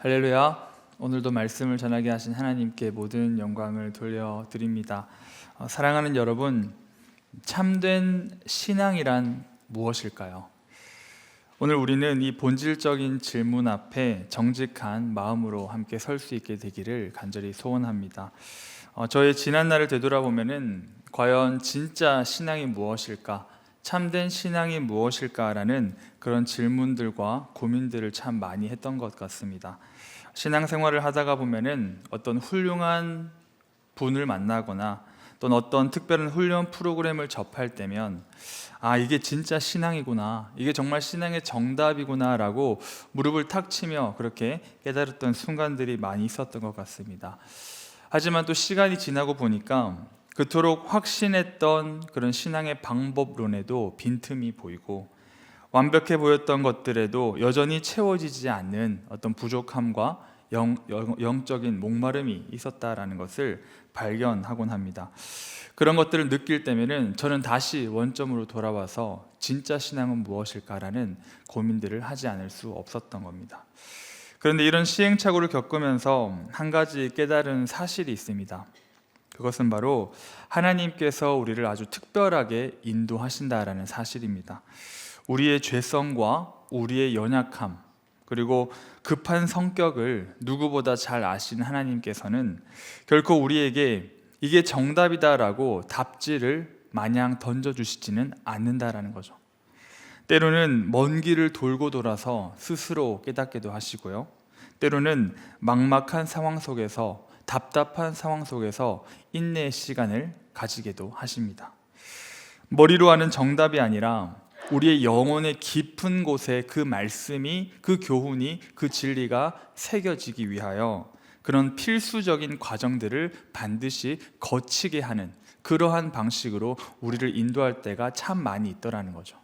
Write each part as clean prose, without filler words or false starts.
할렐루야. 오늘도 말씀을 전하게 하신 하나님께 모든 영광을 돌려드립니다. 사랑하는 여러분, 참된 신앙이란 무엇일까요? 오늘 우리는 이 본질적인 질문 앞에 정직한 마음으로 함께 설 수 있게 되기를 간절히 소원합니다. 저의 지난 날을 되돌아보면은 과연 진짜 신앙이 무엇일까? 참된 신앙이 무엇일까라는 그런 질문들과 고민들을 참 많이 했던 것 같습니다. 신앙생활을 하다가 보면은 어떤 훌륭한 분을 만나거나 또는 어떤 특별한 훈련 프로그램을 접할 때면 이게 진짜 신앙이구나, 이게 정말 신앙의 정답이구나 라고 무릎을 탁 치며 그렇게 깨달았던 순간들이 많이 있었던 것 같습니다. 하지만 또 시간이 지나고 보니까 그토록 확신했던 그런 신앙의 방법론에도 빈틈이 보이고 완벽해 보였던 것들에도 여전히 채워지지 않는 어떤 부족함과 영적인 목마름이 있었다라는 것을 발견하곤 합니다. 그런 것들을 느낄 때면은 저는 다시 원점으로 돌아와서 진짜 신앙은 무엇일까라는 고민들을 하지 않을 수 없었던 겁니다. 그런데 이런 시행착오를 겪으면서 한 가지 깨달은 사실이 있습니다. 그것은 바로 하나님께서 우리를 아주 특별하게 인도하신다라는 사실입니다. 우리의 죄성과 우리의 연약함, 그리고 급한 성격을 누구보다 잘 아시는 하나님께서는 결코 우리에게 이게 정답이다라고 답지를 마냥 던져주시지는 않는다라는 거죠. 때로는 먼 길을 돌고 돌아서 스스로 깨닫기도 하시고요, 때로는 막막한 상황 속에서, 답답한 상황 속에서 인내의 시간을 가지게도 하십니다. 머리로 아는 정답이 아니라 우리의 영혼의 깊은 곳에 그 말씀이, 그 교훈이, 그 진리가 새겨지기 위하여 그런 필수적인 과정들을 반드시 거치게 하는 그러한 방식으로 우리를 인도할 때가 참 많이 있더라는 거죠.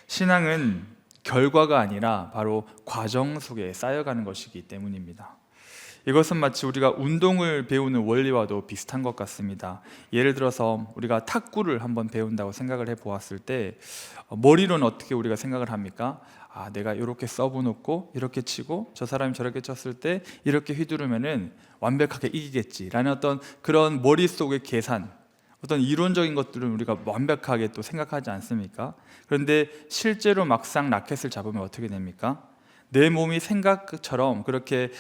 신앙은 결과가 아니라 바로 과정 속에 쌓여가는 것이기 때문입니다. 이것은 마치 우리가 운동을 배우는 원리와도 비슷한 것 같습니다. 예를 들어서 우리가 탁구를 한번 배운다고 생각을 해보았을 때 머리로는 어떻게 우리가 생각을 합니까? 내가 이렇게 서브 놓고 이렇게 치고 저 사람이 저렇게 쳤을 때 이렇게 휘두르면은 완벽하게 이기겠지라는 어떤 그런 머릿속의 계산, 어떤 이론적인 것들은 우리가 완벽하게 또 생각하지 않습니까? 그런데 실제로 막상 라켓을 잡으면 어떻게 됩니까? 내 몸이 생각처럼 그렇게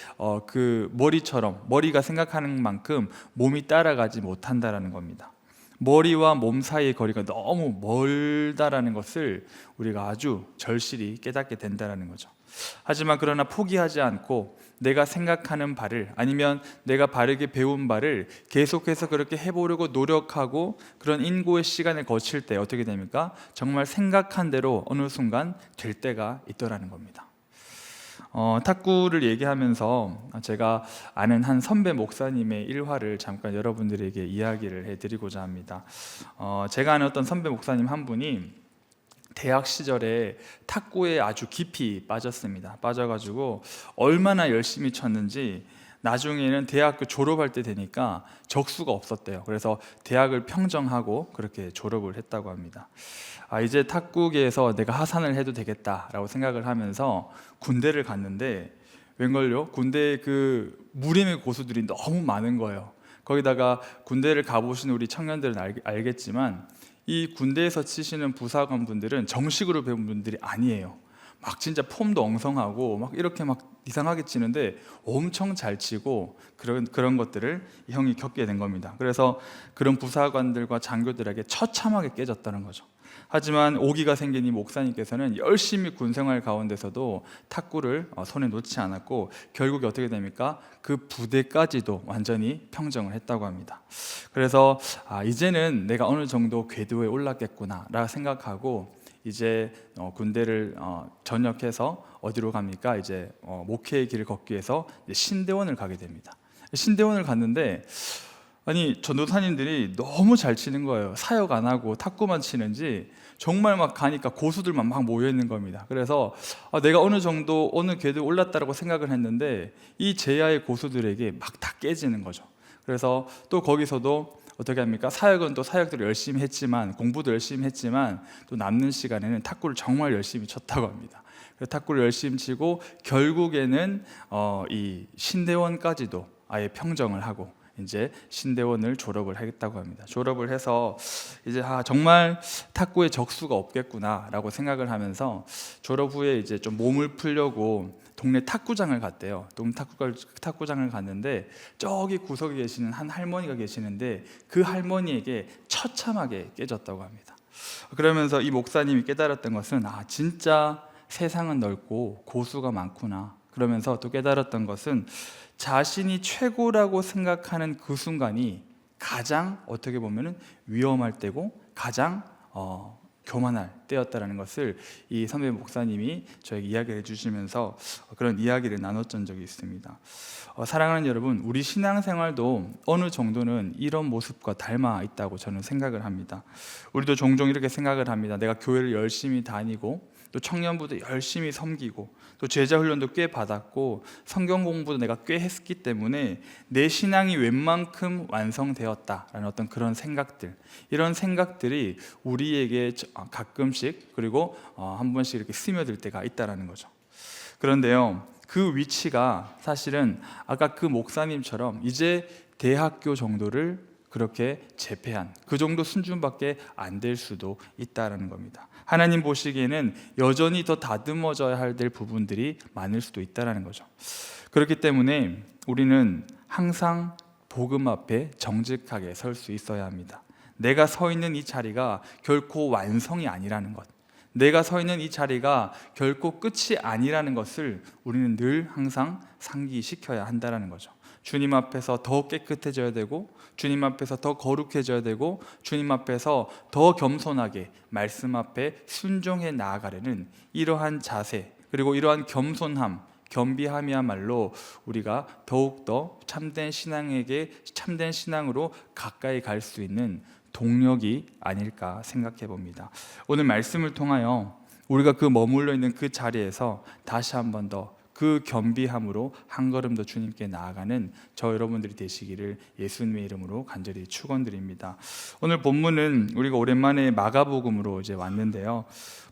그 머리가 생각하는 만큼 몸이 따라가지 못한다라는 겁니다. 머리와 몸 사이의 거리가 너무 멀다라는 것을 우리가 아주 절실히 깨닫게 된다라는 거죠. 하지만 그러나 포기하지 않고 내가 생각하는 바를, 아니면 내가 바르게 배운 바를 계속해서 그렇게 해보려고 노력하고 그런 인고의 시간을 거칠 때 어떻게 됩니까? 정말 생각한 대로 어느 순간 될 때가 있더라는 겁니다. 탁구를 얘기하면서 제가 아는 한 선배 목사님의 일화를 잠깐 여러분들에게 이야기를 해드리고자 합니다. 제가 아는 어떤 선배 목사님 한 분이 대학 시절에 탁구에 아주 깊이 빠졌습니다. 빠져가지고 얼마나 열심히 쳤는지 나중에는 대학교 졸업할 때 되니까 적수가 없었대요. 그래서 대학을 평정하고 그렇게 졸업을 했다고 합니다. 이제 탁구계에서 내가 하산을 해도 되겠다라고 생각을 하면서 군대를 갔는데 웬걸요? 군대에 그 무림의 고수들이 너무 많은 거예요. 거기다가 군대를 가보신 우리 청년들은 알겠지만 이 군대에서 치시는 부사관 분들은 정식으로 배운 분들이 아니에요. 막 진짜 폼도 엉성하고 막 이렇게 막 이상하게 치는데 엄청 잘 치고 그런 것들을 형이 겪게 된 겁니다. 그래서 그런 부사관들과 장교들에게 처참하게 깨졌다는 거죠. 하지만 오기가 생긴 이 목사님께서는 열심히 군생활 가운데서도 탁구를 손에 놓지 않았고 결국에 어떻게 됩니까? 그 부대까지도 완전히 평정을 했다고 합니다. 그래서 이제는 내가 어느 정도 궤도에 올랐겠구나 라 생각하고 이제 군대를 전역해서 어디로 갑니까? 이제 목회의 길을 걷기 위해서 신대원을 가게 됩니다. 신대원을 갔는데 전도사님들이 너무 잘 치는 거예요. 사역 안 하고 탁구만 치는지 정말 막 가니까 고수들만 막 모여 있는 겁니다. 그래서 내가 어느 정도 어느 궤도에 올랐다라고 생각을 했는데 이 제야의 고수들에게 막 다 깨지는 거죠. 그래서 또 거기서도 어떻게 합니까? 사역은 또 사역들을 열심히 했지만, 공부도 열심히 했지만 또 남는 시간에는 탁구를 정말 열심히 쳤다고 합니다. 탁구를 열심히 치고 결국에는 이 신대원까지도 아예 평정을 하고 이제 신대원을 졸업을 하겠다고 합니다. 졸업을 해서 이제 정말 탁구에 적수가 없겠구나라고 생각을 하면서 졸업 후에 이제 좀 몸을 풀려고 동네 탁구장을 갔대요. 동네 탁구장을 갔는데 저기 구석에 계시는 한 할머니가 계시는데 그 할머니에게 처참하게 깨졌다고 합니다. 그러면서 이 목사님이 깨달았던 것은 진짜 세상은 넓고 고수가 많구나. 그러면서 또 깨달았던 것은 자신이 최고라고 생각하는 그 순간이 가장 어떻게 보면은 위험할 때고 가장 교만할 때였다라는 것을 이 선배 목사님이 저에게 이야기를 해주시면서 그런 이야기를 나눴던 적이 있습니다. 사랑하는 여러분, 우리 신앙생활도 어느 정도는 이런 모습과 닮아 있다고 저는 생각을 합니다. 우리도 종종 이렇게 생각을 합니다. 내가 교회를 열심히 다니고 또 청년부도 열심히 섬기고 또 제자 훈련도 꽤 받았고 성경 공부도 내가 꽤 했기 때문에 내 신앙이 웬만큼 완성되었다라는 어떤 그런 생각들, 이런 생각들이 우리에게 가끔씩 그리고 한 번씩 이렇게 스며들 때가 있다라는 거죠. 그런데요, 그 위치가 사실은 아까 그 목사님처럼 이제 대학교 정도를 그렇게 재패한 그 정도 수준밖에 안 될 수도 있다라는 겁니다. 하나님 보시기에는 여전히 더 다듬어져야 될 부분들이 많을 수도 있다라는 거죠. 그렇기 때문에 우리는 항상 복음 앞에 정직하게 설 수 있어야 합니다. 내가 서 있는 이 자리가 결코 완성이 아니라는 것, 내가 서 있는 이 자리가 결코 끝이 아니라는 것을 우리는 늘 항상 상기시켜야 한다는 거죠. 주님 앞에서 더 깨끗해져야 되고 주님 앞에서 더 거룩해져야 되고 주님 앞에서 더 겸손하게 말씀 앞에 순종해 나아가려는 이러한 자세, 그리고 이러한 겸손함, 겸비함이야말로 우리가 더욱더 참된 신앙으로 가까이 갈 수 있는 동력이 아닐까 생각해 봅니다. 오늘 말씀을 통하여 우리가 그 머물러 있는 그 자리에서 다시 한 번 더 그 겸비함으로 한 걸음 더 주님께 나아가는 저 여러분들이 되시기를 예수님의 이름으로 간절히 축원드립니다. 오늘 본문은 우리가 오랜만에 마가복음으로 이제 왔는데요.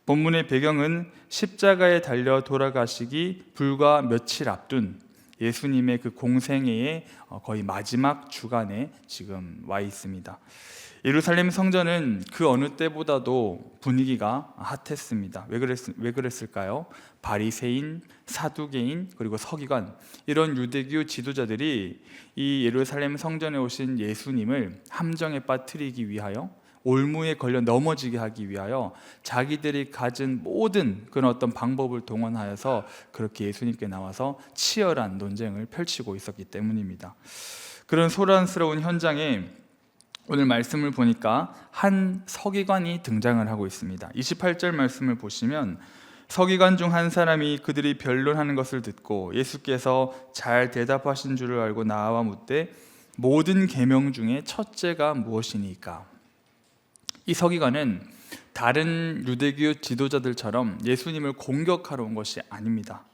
본문의 배경은 십자가에 달려 돌아가시기 불과 며칠 앞둔 예수님의 그 공생애의 거의 마지막 주간에 지금 와 있습니다. 예루살렘 성전은 그 어느 때보다도 분위기가 핫했습니다. 왜 그랬을까요? 바리새인, 사두개인, 그리고 서기관, 이런 유대교 지도자들이 이 예루살렘 성전에 오신 예수님을 함정에 빠뜨리기 위하여, 올무에 걸려 넘어지게 하기 위하여 자기들이 가진 모든 그런 어떤 방법을 동원하여서 그렇게 예수님께 나와서 치열한 논쟁을 펼치고 있었기 때문입니다. 그런 소란스러운 현장에 오늘 말씀을 보니까 한 서기관이 등장을 하고 있습니다. 28절 말씀을 보시면 서기관 중 한 사람이 그들이 변론하는 것을 듣고 예수께서 잘 대답하신 줄을 알고 나와 묻되 모든 계명 중에 첫째가 무엇이니까? 이 서기관은 다른 유대교 지도자들처럼 예수님을 공격하러 온 것이 아닙니다.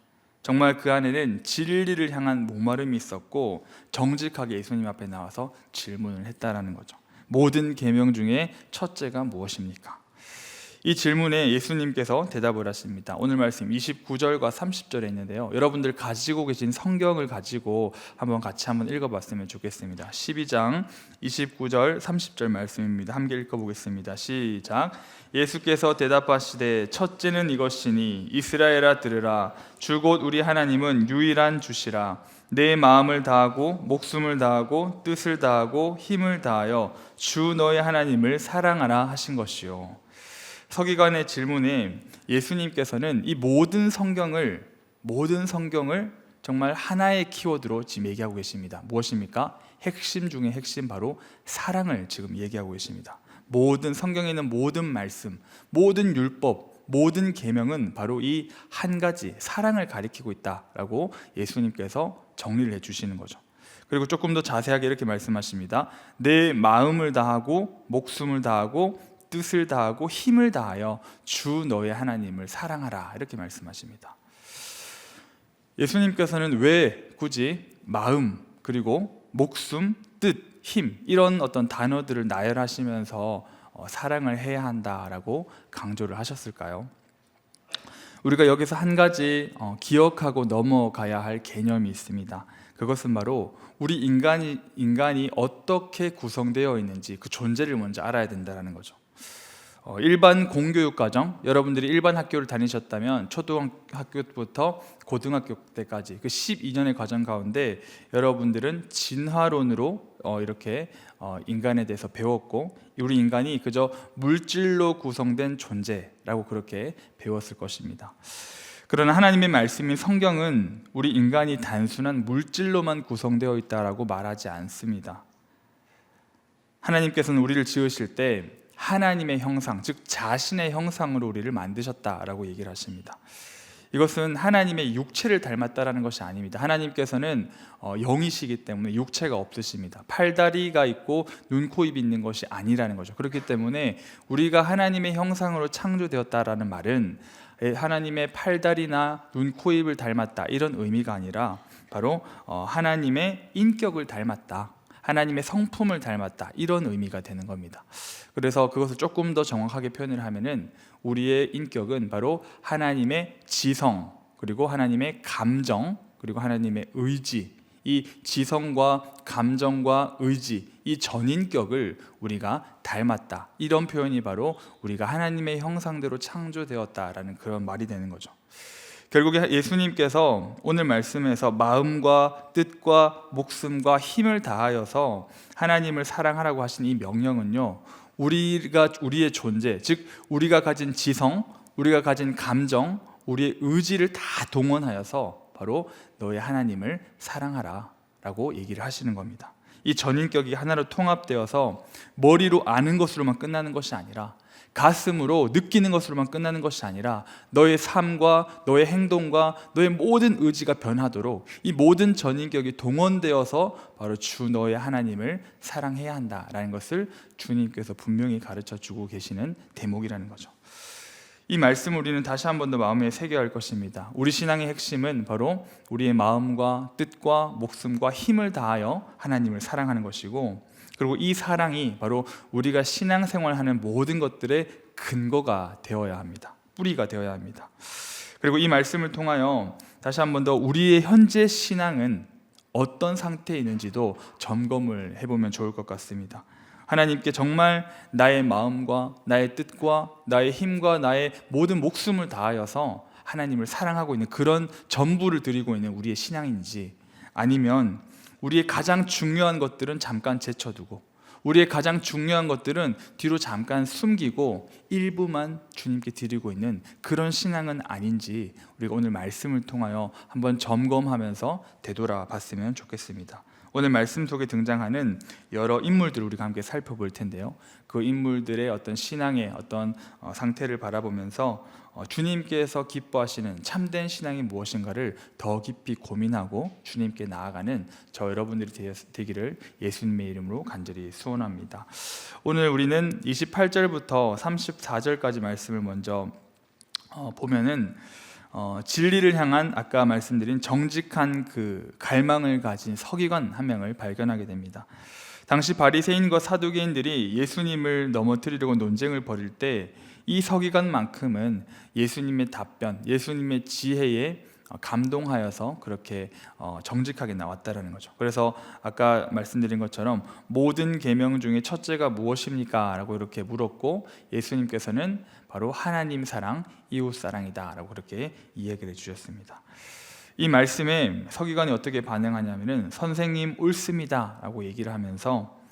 정말 그 안에는 진리를 향한 목마름이 있었고 정직하게 예수님 앞에 나와서 질문을 했다라는 거죠. 모든 계명 중에 첫째가 무엇입니까? 이 질문에 예수님께서 대답을 하십니다. 오늘 말씀 29절과 30절에 있는데요. 여러분들 가지고 계신 성경을 가지고 같이 한번 읽어봤으면 좋겠습니다. 12장 29절 30절 말씀입니다. 함께 읽어보겠습니다. 시작. 예수께서 대답하시되 첫째는 이것이니 이스라엘아 들으라. 주 곧 우리 하나님은 유일한 주시라. 내 마음을 다하고 목숨을 다하고 뜻을 다하고 힘을 다하여 주 너의 하나님을 사랑하라 하신 것이요. 서기관의 질문에 예수님께서는 이 모든 성경을 정말 하나의 키워드로 지금 얘기하고 계십니다. 무엇입니까? 핵심 중에 핵심, 바로 사랑을 지금 얘기하고 계십니다. 모든 성경에 있는 모든 말씀, 모든 율법, 모든 계명은 바로 이 한 가지 사랑을 가리키고 있다라고 예수님께서 정리를 해주시는 거죠. 그리고 조금 더 자세하게 이렇게 말씀하십니다. 내 마음을 다하고 목숨을 다하고 뜻을 다하고 힘을 다하여 주 너의 하나님을 사랑하라, 이렇게 말씀하십니다. 예수님께서는 왜 굳이 마음, 그리고 목숨, 뜻, 힘, 이런 어떤 단어들을 나열하시면서 사랑을 해야 한다라고 강조를 하셨을까요? 우리가 여기서 한 가지 기억하고 넘어가야 할 개념이 있습니다. 그것은 바로 우리 인간이 어떻게 구성되어 있는지 그 존재를 먼저 알아야 된다는 거죠. 일반 공교육 과정, 여러분들이 일반 학교를 다니셨다면 초등학교부터 고등학교 때까지 그 12년의 과정 가운데 여러분들은 진화론으로 이렇게 인간에 대해서 배웠고, 우리 인간이 그저 물질로 구성된 존재라고 그렇게 배웠을 것입니다. 그러나 하나님의 말씀인 성경은 우리 인간이 단순한 물질로만 구성되어 있다라고 말하지 않습니다. 하나님께서는 우리를 지으실 때 하나님의 형상, 즉 자신의 형상으로 우리를 만드셨다라고 얘기를 하십니다. 이것은 하나님의 육체를 닮았다라는 것이 아닙니다. 하나님께서는 영이시기 때문에 육체가 없으십니다. 팔다리가 있고 눈, 코, 입이 있는 것이 아니라는 거죠. 그렇기 때문에 우리가 하나님의 형상으로 창조되었다라는 말은 하나님의 팔다리나 눈, 코, 입을 닮았다 이런 의미가 아니라 바로 하나님의 인격을 닮았다, 하나님의 성품을 닮았다 이런 의미가 되는 겁니다. 그래서 그것을 조금 더 정확하게 표현을 하면은 우리의 인격은 바로 하나님의 지성, 그리고 하나님의 감정, 그리고 하나님의 의지, 이 지성과 감정과 의지, 이 전인격을 우리가 닮았다, 이런 표현이 바로 우리가 하나님의 형상대로 창조되었다라는 그런 말이 되는 거죠. 결국에 예수님께서 오늘 말씀에서 마음과 뜻과 목숨과 힘을 다하여서 하나님을 사랑하라고 하신 이 명령은요, 우리의 존재, 즉 우리가 가진 지성, 우리가 가진 감정, 우리의 의지를 다 동원하여서 바로 너의 하나님을 사랑하라 라고 얘기를 하시는 겁니다. 이 전인격이 하나로 통합되어서 머리로 아는 것으로만 끝나는 것이 아니라, 가슴으로 느끼는 것으로만 끝나는 것이 아니라 너의 삶과 너의 행동과 너의 모든 의지가 변하도록 이 모든 전인격이 동원되어서 바로 주 너의 하나님을 사랑해야 한다라는 것을 주님께서 분명히 가르쳐 주고 계시는 대목이라는 거죠. 이 말씀을 우리는 다시 한 번 더 마음에 새겨야 할 것입니다. 우리 신앙의 핵심은 바로 우리의 마음과 뜻과 목숨과 힘을 다하여 하나님을 사랑하는 것이고, 그리고 이 사랑이 바로 우리가 신앙생활하는 모든 것들의 근거가 되어야 합니다. 뿌리가 되어야 합니다. 그리고 이 말씀을 통하여 다시 한 번 더 우리의 현재 신앙은 어떤 상태에 있는지도 점검을 해보면 좋을 것 같습니다. 하나님께 정말 나의 마음과 나의 뜻과 나의 힘과 나의 모든 목숨을 다하여서 하나님을 사랑하고 있는 그런 전부를 드리고 있는 우리의 신앙인지, 아니면 우리의 가장 중요한 것들은 잠깐 제쳐두고 우리의 가장 중요한 것들은 뒤로 잠깐 숨기고 일부만 주님께 드리고 있는 그런 신앙은 아닌지 우리가 오늘 말씀을 통하여 한번 점검하면서 되돌아봤으면 좋겠습니다. 오늘 말씀 속에 등장하는 여러 인물들을 우리가 함께 살펴볼 텐데요, 그 인물들의 어떤 신앙의 어떤 상태를 바라보면서 주님께서 기뻐하시는 참된 신앙이 무엇인가를 더 깊이 고민하고 주님께 나아가는 저 여러분들이 되기를 예수님의 이름으로 간절히 소원합니다. 오늘 우리는 28절부터 34절까지 말씀을 먼저 보면은 진리를 향한 아까 말씀드린 정직한 그 갈망을 가진 서기관 한 명을 발견하게 됩니다. 당시 바리새인과 사두개인들이 예수님을 넘어뜨리려고 논쟁을 벌일 때 이 서기관만큼은 예수님의 답변, 예수님의 지혜에 감동하여서 그렇게 정직하게 나왔다라는 거죠. 그래서 아까 말씀드린 것처럼 모든 계명 중에 첫째가 무엇입니까? 라고 이렇게 물었고, 예수님께서는 바로 하나님 사랑, 이웃 사랑이다 라고 그렇게 이야기를 해주셨습니다. 이 말씀에 서기관이 어떻게 반응하냐면은 선생님 옳습니다 라고 얘기를 하면서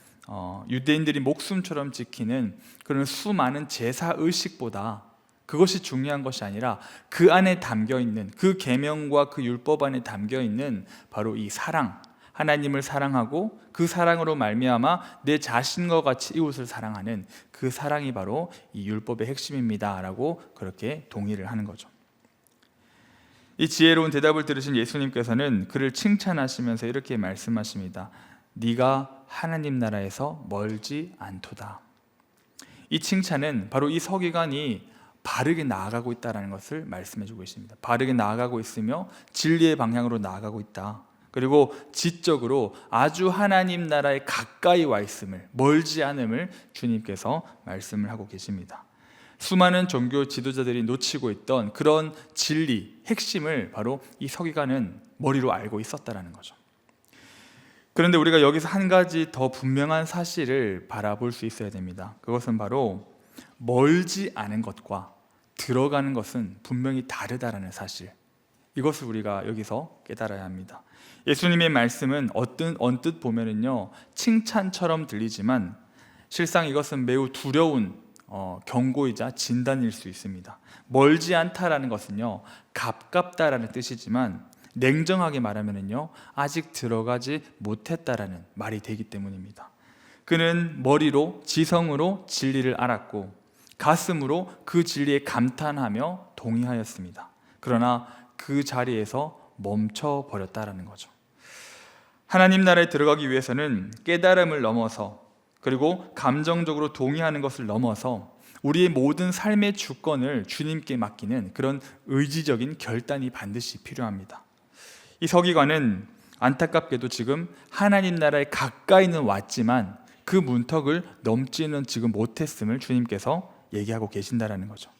유대인들이 목숨처럼 지키는 그런 수많은 제사 의식보다 그것이 중요한 것이 아니라 그 안에 담겨있는 그 계명과 그 율법 안에 담겨있는 바로 이 사랑, 하나님을 사랑하고 그 사랑으로 말미암아 내 자신과 같이 이웃을 사랑하는 그 사랑이 바로 이 율법의 핵심입니다 라고 그렇게 동의를 하는 거죠. 이 지혜로운 대답을 들으신 예수님께서는 그를 칭찬하시면서 이렇게 말씀하십니다. 네가 하나님 나라에서 멀지 않도다. 이 칭찬은 바로 이 서기관이 바르게 나아가고 있다는 것을 말씀해주고 계십니다. 바르게 나아가고 있으며 진리의 방향으로 나아가고 있다. 그리고 지적으로 아주 하나님 나라에 가까이 와 있음을, 멀지 않음을 주님께서 말씀을 하고 계십니다. 수많은 종교 지도자들이 놓치고 있던 그런 진리, 핵심을 바로 이 서기관은 머리로 알고 있었다는 거죠. 그런데 우리가 여기서 한 가지 더 분명한 사실을 바라볼 수 있어야 됩니다. 그것은 바로 멀지 않은 것과 들어가는 것은 분명히 다르다라는 사실, 이것을 우리가 여기서 깨달아야 합니다. 예수님의 말씀은 언뜻 보면은요 칭찬처럼 들리지만 실상 이것은 매우 두려운 경고이자 진단일 수 있습니다. 멀지 않다라는 것은요 가깝다라는 뜻이지만 냉정하게 말하면은요 아직 들어가지 못했다라는 말이 되기 때문입니다. 그는 머리로 지성으로 진리를 알았고 가슴으로 그 진리에 감탄하며 동의하였습니다. 그러나 그 자리에서 멈춰 버렸다라는 거죠. 하나님 나라에 들어가기 위해서는 깨달음을 넘어서, 그리고 감정적으로 동의하는 것을 넘어서 우리의 모든 삶의 주권을 주님께 맡기는 그런 의지적인 결단이 반드시 필요합니다. 이 서기관은 안타깝게도 지금 하나님 나라에 가까이는 왔지만 그 문턱을 넘지는 지금 못했음을 주님께서 얘기하고 계신다라는 거죠.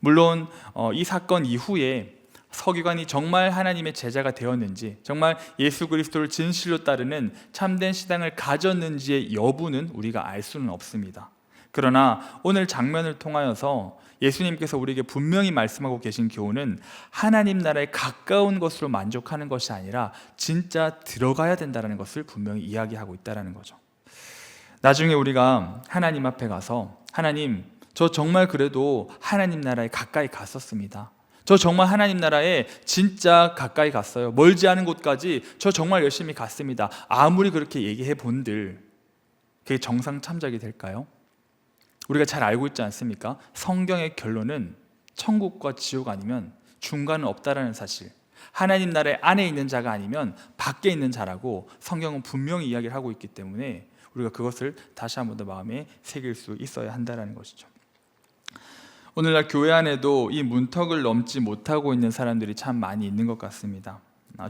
물론 이 사건 이후에 서기관이 정말 하나님의 제자가 되었는지, 정말 예수 그리스도를 진실로 따르는 참된 신앙을 가졌는지의 여부는 우리가 알 수는 없습니다. 그러나 오늘 장면을 통하여서 예수님께서 우리에게 분명히 말씀하고 계신 교훈은 하나님 나라에 가까운 것으로 만족하는 것이 아니라 진짜 들어가야 된다는 것을 분명히 이야기하고 있다는 거죠. 나중에 우리가 하나님 앞에 가서 하나님, 저 정말 그래도 하나님 나라에 가까이 갔었습니다. 저 정말 하나님 나라에 진짜 가까이 갔어요. 멀지 않은 곳까지 저 정말 열심히 갔습니다. 아무리 그렇게 얘기해 본들 그게 정상 참작이 될까요? 우리가 잘 알고 있지 않습니까? 성경의 결론은 천국과 지옥 아니면 중간은 없다라는 사실, 하나님 나라의 안에 있는 자가 아니면 밖에 있는 자라고 성경은 분명히 이야기를 하고 있기 때문에 우리가 그것을 다시 한 번 더 마음에 새길 수 있어야 한다는 것이죠. 오늘날 교회 안에도 이 문턱을 넘지 못하고 있는 사람들이 참 많이 있는 것 같습니다.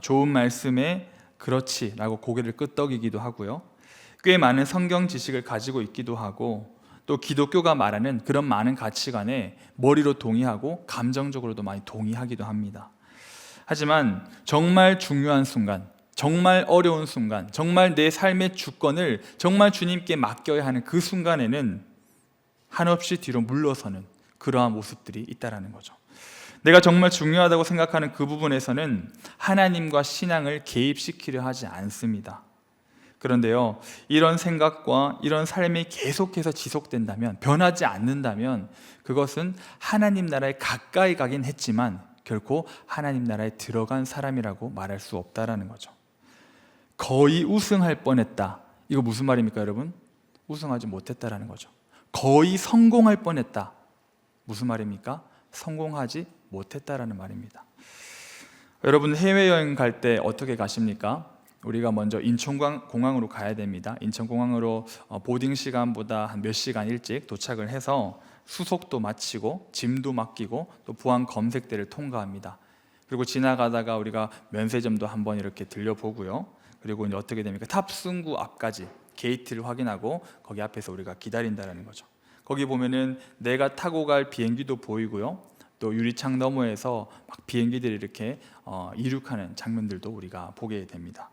좋은 말씀에 그렇지 라고 고개를 끄덕이기도 하고요, 꽤 많은 성경 지식을 가지고 있기도 하고, 또 기독교가 말하는 그런 많은 가치관에 머리로 동의하고 감정적으로도 많이 동의하기도 합니다. 하지만 정말 중요한 순간, 정말 어려운 순간, 정말 내 삶의 주권을 정말 주님께 맡겨야 하는 그 순간에는 한없이 뒤로 물러서는 그러한 모습들이 있다는 거죠. 내가 정말 중요하다고 생각하는 그 부분에서는 하나님과 신앙을 개입시키려 하지 않습니다. 그런데요, 이런 생각과 이런 삶이 계속해서 지속된다면, 변하지 않는다면 그것은 하나님 나라에 가까이 가긴 했지만 결코 하나님 나라에 들어간 사람이라고 말할 수 없다라는 거죠. 거의 우승할 뻔했다, 이거 무슨 말입니까 여러분? 우승하지 못했다라는 거죠. 거의 성공할 뻔했다, 무슨 말입니까? 성공하지 못했다라는 말입니다. 여러분 해외여행 갈 때 어떻게 가십니까? 우리가 먼저 인천공항으로 가야 됩니다. 인천공항으로 보딩 시간보다 한 몇 시간 일찍 도착을 해서 수속도 마치고 짐도 맡기고 또 보안 검색대를 통과합니다. 그리고 지나가다가 우리가 면세점도 한번 이렇게 들려보고요, 그리고 이제 어떻게 됩니까? 탑승구 앞까지 게이트를 확인하고 거기 앞에서 우리가 기다린다는 거죠. 거기 보면은 내가 타고 갈 비행기도 보이고요, 또 유리창 너머에서 막 비행기들이 이렇게 이륙하는 장면들도 우리가 보게 됩니다.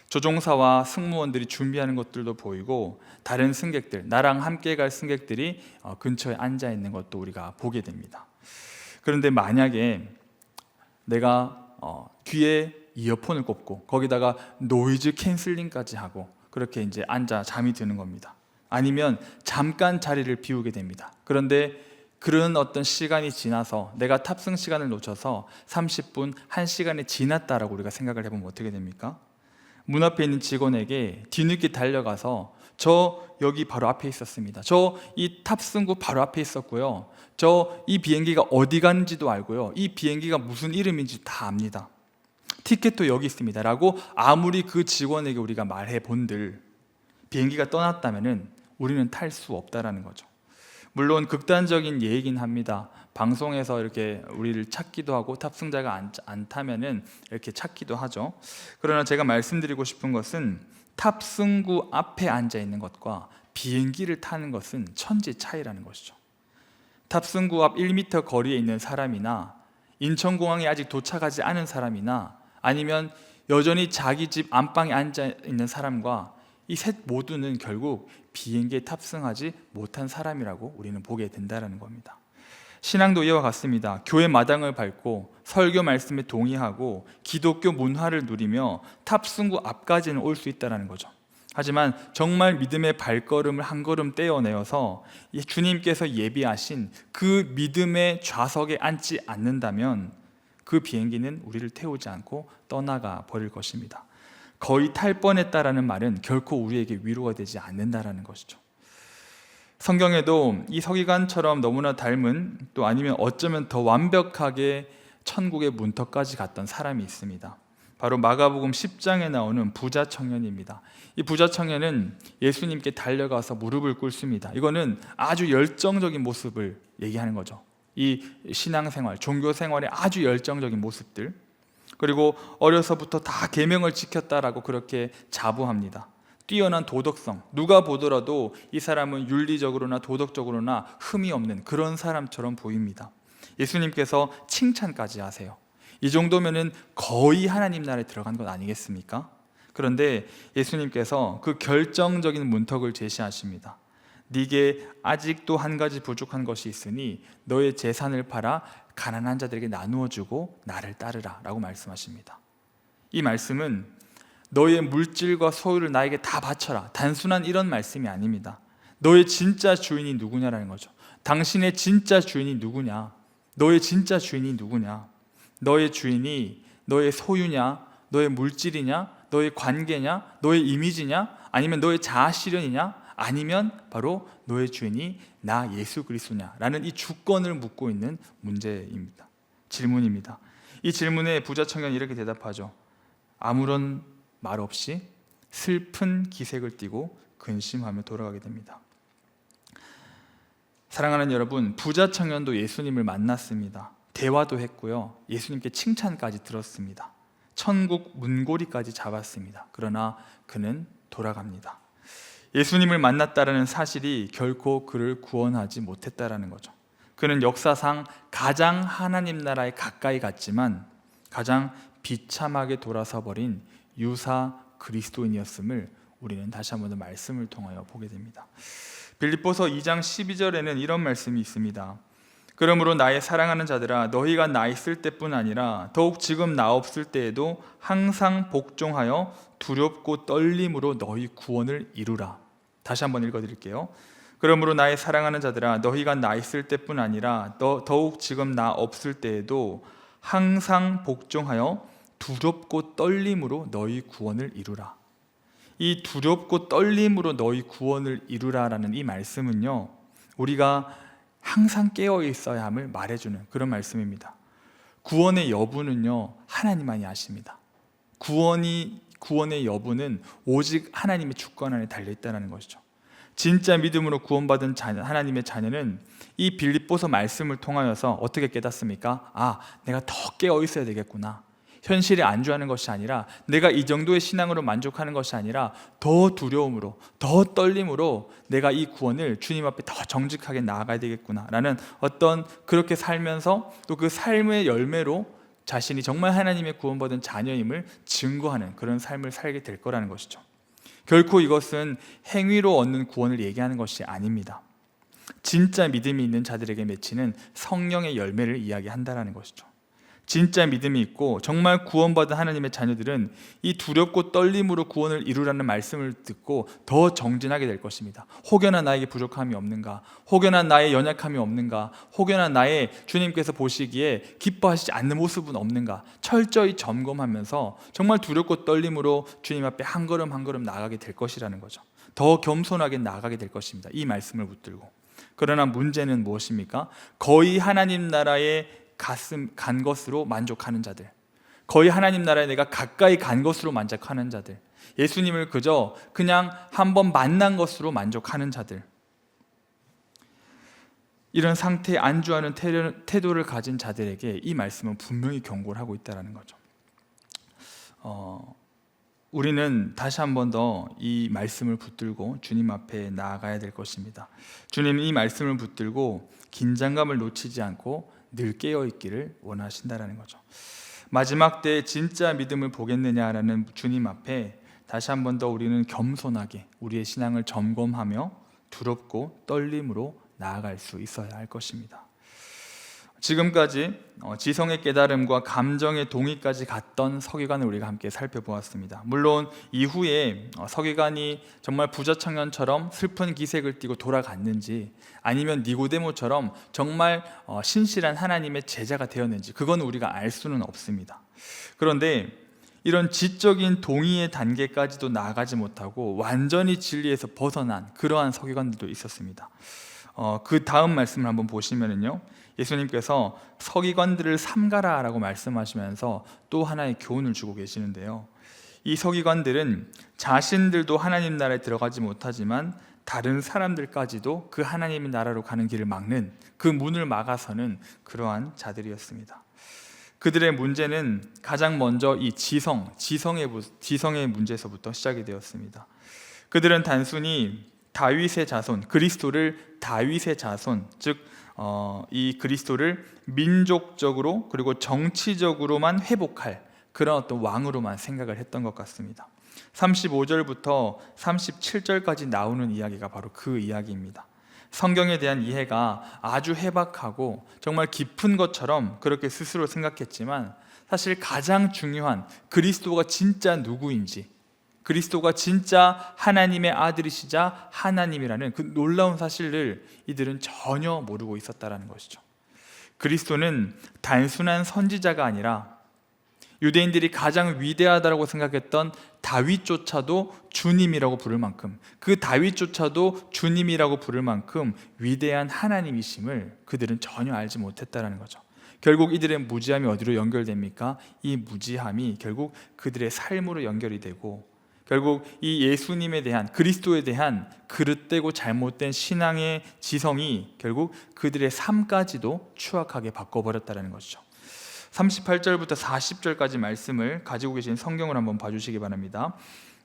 조종사와 승무원들이 준비하는 것들도 보이고, 다른 승객들, 나랑 함께 갈 승객들이 근처에 앉아 있는 것도 우리가 보게 됩니다. 그런데 만약에 내가 귀에 이어폰을 꼽고 거기다가 노이즈 캔슬링까지 하고 그렇게 이제 앉아 잠이 드는 겁니다. 아니면 잠깐 자리를 비우게 됩니다. 그런데 그런 어떤 시간이 지나서 내가 탑승 시간을 놓쳐서 30분, 1시간이 지났다라고 우리가 생각을 해보면 어떻게 됩니까? 문 앞에 있는 직원에게 뒤늦게 달려가서 저 여기 바로 앞에 있었습니다. 저 이 탑승구 바로 앞에 있었고요, 저 이 비행기가 어디 가는지도 알고요, 이 비행기가 무슨 이름인지 다 압니다. 티켓도 여기 있습니다 라고 아무리 그 직원에게 우리가 말해 본들 비행기가 떠났다면은 우리는 탈 수 없다라는 거죠. 물론 극단적인 예이긴 합니다. 방송에서 이렇게 우리를 찾기도 하고 탑승자가 안 타면은 이렇게 찾기도 하죠. 그러나 제가 말씀드리고 싶은 것은 탑승구 앞에 앉아 있는 것과 비행기를 타는 것은 천지 차이라는 것이죠. 탑승구 앞 1m 거리에 있는 사람이나 인천공항에 아직 도착하지 않은 사람이나 아니면 여전히 자기 집 안방에 앉아 있는 사람과 이 셋 모두는 결국 비행기에 탑승하지 못한 사람이라고 우리는 보게 된다는 겁니다. 신앙도 이와 같습니다. 교회 마당을 밟고 설교 말씀에 동의하고 기독교 문화를 누리며 탑승구 앞까지는 올 수 있다는 거죠. 하지만 정말 믿음의 발걸음을 한 걸음 떼어내어서 주님께서 예비하신 그 믿음의 좌석에 앉지 않는다면 그 비행기는 우리를 태우지 않고 떠나가 버릴 것입니다. 거의 탈 뻔했다라는 말은 결코 우리에게 위로가 되지 않는다라는 것이죠. 성경에도 이 서기관처럼 너무나 닮은, 또 아니면 어쩌면 더 완벽하게 천국의 문턱까지 갔던 사람이 있습니다. 바로 마가복음 10장에 나오는 부자 청년입니다. 이 부자 청년은 예수님께 달려가서 무릎을 꿇습니다. 이거는 아주 열정적인 모습을 얘기하는 거죠. 이 신앙생활, 종교생활의 아주 열정적인 모습들, 그리고 어려서부터 다 계명을 지켰다라고 그렇게 자부합니다. 뛰어난 도덕성, 누가 보더라도 이 사람은 윤리적으로나 도덕적으로나 흠이 없는 그런 사람처럼 보입니다. 예수님께서 칭찬까지 하세요. 이 정도면은 거의 하나님 나라에 들어간 것 아니겠습니까? 그런데 예수님께서 그 결정적인 문턱을 제시하십니다. 네게 아직도 한 가지 부족한 것이 있으니 너의 재산을 팔아 가난한 자들에게 나누어 주고 나를 따르라 라고 말씀하십니다. 이 말씀은 너의 물질과 소유를 나에게 다 바쳐라, 단순한 이런 말씀이 아닙니다. 너의 진짜 주인이 누구냐라는 거죠. 당신의 진짜 주인이 누구냐? 너의 진짜 주인이 누구냐? 너의 주인이 너의 소유냐? 너의 물질이냐? 너의 관계냐? 너의 이미지냐? 아니면 너의 자아 실현이냐? 아니면 바로 너의 주인이 나 예수 그리스도냐? 라는 이 주권을 묻고 있는 문제입니다. 질문입니다. 이 질문에 부자 청년이 이렇게 대답하죠. 아무런 말 없이 슬픈 기색을 띠고 근심하며 돌아가게 됩니다. 사랑하는 여러분, 부자 청년도 예수님을 만났습니다. 대화도 했고요, 예수님께 칭찬까지 들었습니다. 천국 문고리까지 잡았습니다. 그러나 그는 돌아갑니다. 예수님을 만났다는 사실이 결코 그를 구원하지 못했다는 거죠. 그는 역사상 가장 하나님 나라에 가까이 갔지만 가장 비참하게 돌아서 버린 유사 그리스도인이었음을 우리는 다시 한번 더 말씀을 통하여 보게 됩니다. 빌립보서 2장 12절에는 이런 말씀이 있습니다. 그러므로 나의 사랑하는 자들아, 너희가 나 있을 때뿐 아니라 더욱 지금 나 없을 때에도 항상 복종하여 두렵고 떨림으로 너희 구원을 이루라. 다시 한번 읽어드릴게요. 그러므로 나의 사랑하는 자들아, 너희가 나 있을 때뿐 아니라 더욱 지금 나 없을 때에도 항상 복종하여 두렵고 떨림으로 너희 구원을 이루라. 이 두렵고 떨림으로 너희 구원을 이루라라는 이 말씀은요, 우리가 항상 깨어 있어야 함을 말해주는 그런 말씀입니다. 구원의 여부는요, 하나님만이 아십니다. 구원의 여부는 오직 하나님의 주권 안에 달려있다는 것이죠. 진짜 믿음으로 구원받은 하나님의 자녀는 이 빌립보서 말씀을 통하여서 어떻게 깨닫습니까? 아, 내가 더 깨어 있어야 되겠구나. 현실에 안주하는 것이 아니라, 내가 이 정도의 신앙으로 만족하는 것이 아니라 더 두려움으로, 더 떨림으로 내가 이 구원을 주님 앞에 더 정직하게 나아가야 되겠구나 라는 어떤, 그렇게 살면서 또 그 삶의 열매로 자신이 정말 하나님의 구원받은 자녀임을 증거하는 그런 삶을 살게 될 거라는 것이죠. 결코 이것은 행위로 얻는 구원을 얘기하는 것이 아닙니다. 진짜 믿음이 있는 자들에게 맺히는 성령의 열매를 이야기한다는 것이죠. 진짜 믿음이 있고 정말 구원받은 하나님의 자녀들은 이 두렵고 떨림으로 구원을 이루라는 말씀을 듣고 더 정진하게 될 것입니다. 혹여나 나에게 부족함이 없는가? 혹여나 나의 연약함이 없는가? 혹여나 나의 주님께서 보시기에 기뻐하시지 않는 모습은 없는가? 철저히 점검하면서 정말 두렵고 떨림으로 주님 앞에 한 걸음 한 걸음 나아가게 될 것이라는 거죠. 더 겸손하게 나아가게 될 것입니다. 이 말씀을 붙들고. 그러나 문제는 무엇입니까? 거의 하나님 나라에 간 것으로 만족하는 자들, 거의 하나님 나라에 내가 가까이 간 것으로 만족하는 자들, 예수님을 그냥 한번 만난 것으로 만족하는 자들, 이런 상태에 안주하는 태도를 가진 자들에게 이 말씀은 분명히 경고를 하고 있다는 거죠. 우리는 다시 한 번 더 이 말씀을 붙들고 주님 앞에 나아가야 될 것입니다. 주님은 이 말씀을 붙들고 긴장감을 놓치지 않고 늘 깨어 있기를 원하신다라는 거죠. 마지막 때에 진짜 믿음을 보겠느냐라는 주님 앞에 다시 한 번 더 우리는 겸손하게 우리의 신앙을 점검하며 두렵고 떨림으로 나아갈 수 있어야 할 것입니다. 지금까지 지성의 깨달음과 감정의 동의까지 갔던 서기관을 우리가 함께 살펴보았습니다. 물론 이후에 서기관이 정말 부자 청년처럼 슬픈 기색을 띠고 돌아갔는지, 아니면 니고데모처럼 정말 신실한 하나님의 제자가 되었는지, 그건 우리가 알 수는 없습니다. 그런데 이런 지적인 동의의 단계까지도 나아가지 못하고 완전히 진리에서 벗어난 그러한 서기관들도 있었습니다. 그 다음 말씀을 한번 보시면요, 예수님께서 서기관들을 삼가라라고 말씀하시면서 또 하나의 교훈을 주고 계시는데요, 이 서기관들은 자신들도 하나님 나라에 들어가지 못하지만 다른 사람들까지도 그 하나님의 나라로 가는 길을 막는, 그 문을 막아서는 그러한 자들이었습니다. 그들의 문제는 가장 먼저 이 지성의 문제에서부터 시작이 되었습니다. 그들은 단순히 다윗의 자손, 그리스도를 다윗의 자손, 즉 이 그리스도를 민족적으로 그리고 정치적으로만 회복할 그런 어떤 왕으로만 생각을 했던 것 같습니다. 35절부터 37절까지 나오는 이야기가 바로 그 이야기입니다. 성경에 대한 이해가 아주 해박하고 정말 깊은 것처럼 그렇게 스스로 생각했지만, 사실 가장 중요한 그리스도가 진짜 누구인지, 그리스도가 진짜 하나님의 아들이시자 하나님이라는 그 놀라운 사실을 이들은 전혀 모르고 있었다는 것이죠. 그리스도는 단순한 선지자가 아니라 유대인들이 가장 위대하다고 생각했던 다윗조차도 주님이라고 부를 만큼, 그 다윗조차도 주님이라고 부를 만큼 위대한 하나님이심을 그들은 전혀 알지 못했다는 거죠. 결국 이들의 무지함이 어디로 연결됩니까? 이 무지함이 결국 그들의 삶으로 연결이 되고, 결국 이 예수님에 대한, 그리스도에 대한 그릇되고 잘못된 신앙의 지성이 결국 그들의 삶까지도 추악하게 바꿔버렸다는 것이죠. 38절부터 40절까지 말씀을 가지고 계신 성경을 한번 봐주시기 바랍니다.